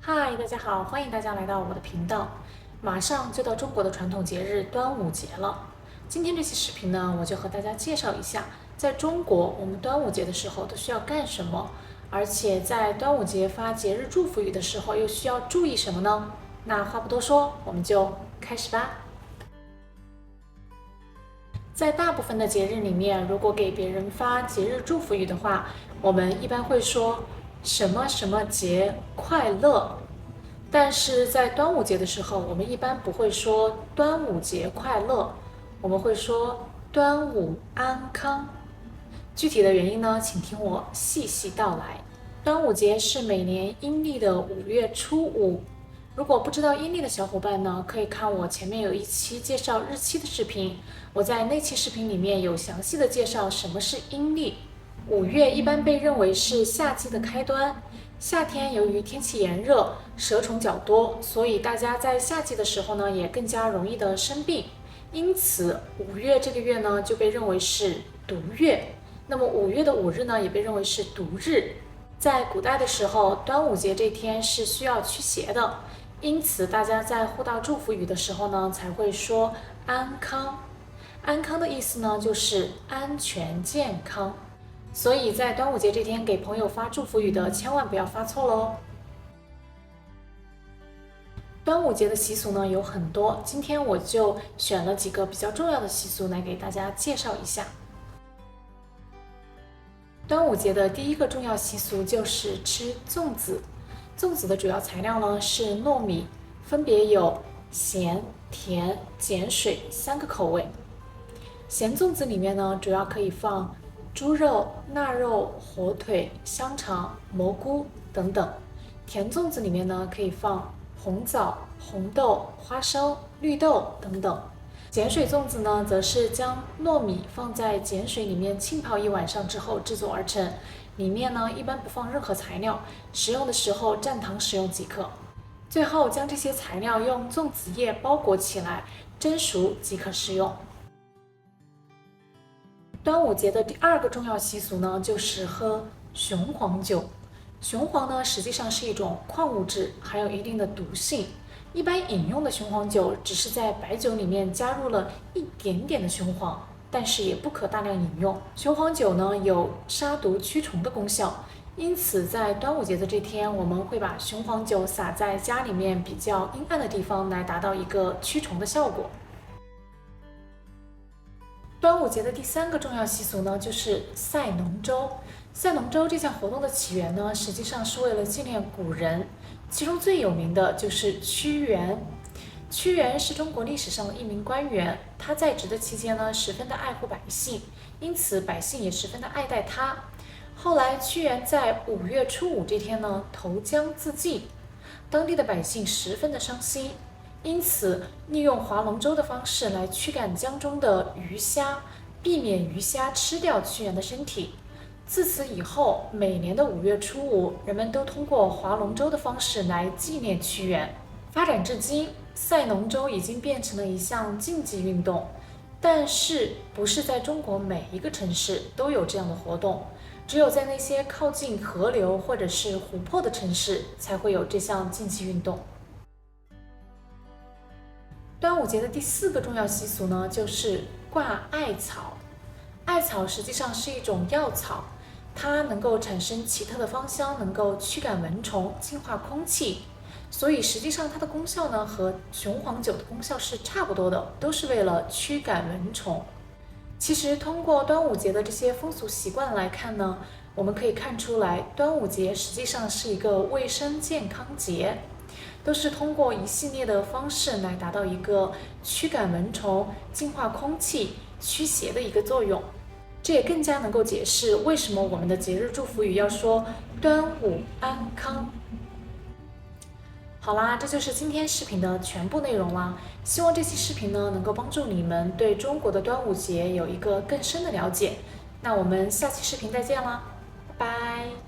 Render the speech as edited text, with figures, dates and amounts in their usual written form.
嗨，大家好，欢迎大家来到我的频道。马上就到中国的传统节日端午节了。今天这期视频呢，我就和大家介绍一下，在中国我们端午节的时候都需要干什么，而且在端午节发节日祝福语的时候又需要注意什么呢？那话不多说，我们就开始吧。在大部分的节日里面，如果给别人发节日祝福语的话，我们一般会说什么什么节快乐。但是在端午节的时候，我们一般不会说端午节快乐，我们会说端午安康。具体的原因呢，请听我细细道来。端午节是每年阴历的5月初5。如果不知道阴历的小伙伴呢，可以看我前面有一期介绍日期的视频，我在那期视频里面有详细的介绍什么是阴历。5月一般被认为是夏季的开端，夏天由于天气炎热，蛇虫较多，所以大家在夏季的时候呢，也更加容易的生病。因此5月这个月呢，就被认为是毒月。那么5月的5日呢，也被认为是毒日。在古代的时候，端午节这天是需要驱邪的，因此大家在互道祝福语的时候呢，才会说安康。安康的意思呢，就是安全健康。所以在端午节这天给朋友发祝福语的，千万不要发错喽。端午节的习俗呢有很多，今天我就选了几个比较重要的习俗来给大家介绍一下。端午节的第一个重要习俗就是吃粽子。粽子的主要材料呢是糯米，分别有咸、甜、碱水3个口味。咸粽子里面呢，主要可以放猪肉、腊肉、火腿、香肠、蘑菇等等。甜粽子里面呢，可以放红枣、红豆、花生、绿豆等等。碱水粽子呢，则是将糯米放在碱水里面浸泡1晚上之后制作而成，里面呢一般不放任何材料，食用的时候蘸糖食用即可。最后将这些材料用粽子叶包裹起来，蒸熟即可食用。端午节的第二个重要习俗呢，就是喝雄黄酒。雄黄呢，实际上是一种矿物质，含有一定的毒性。一般饮用的雄黄酒只是在白酒里面加入了一点点的雄黄，但是也不可大量饮用。雄黄酒呢，有杀毒驱虫的功效，因此在端午节的这天，我们会把雄黄酒洒在家里面比较阴暗的地方，来达到一个驱虫的效果。端午节的第三个重要习俗呢，就是赛龙舟。赛龙舟这项活动的起源呢，实际上是为了纪念古人，其中最有名的就是屈原。屈原是中国历史上的一名官员，他在职的期间呢，十分的爱护百姓，因此百姓也十分的爱戴他。后来屈原在5月初5这天呢，投江自尽，当地的百姓十分的伤心。因此，利用划龙舟的方式来驱赶江中的鱼虾，避免鱼虾吃掉屈原的身体。自此以后，每年的5月初5，人们都通过划龙舟的方式来纪念屈原。发展至今，赛龙舟已经变成了一项竞技运动，但是不是在中国每一个城市都有这样的活动，只有在那些靠近河流或者是湖泊的城市才会有这项竞技运动。端午节的第4个重要习俗呢，就是挂艾草。艾草实际上是一种药草，它能够产生奇特的芳香，能够驱赶蚊虫、净化空气，所以实际上它的功效呢和雄黄酒的功效是差不多的，都是为了驱赶蚊虫。其实通过端午节的这些风俗习惯来看呢，我们可以看出来，端午节实际上是一个卫生健康节。都是通过一系列的方式来达到一个驱赶蚊虫、净化空气、驱邪的一个作用。这也更加能够解释为什么我们的节日祝福语要说端午安康。好啦，这就是今天视频的全部内容啦。希望这期视频呢能够帮助你们对中国的端午节有一个更深的了解。那我们下期视频再见啦，拜拜。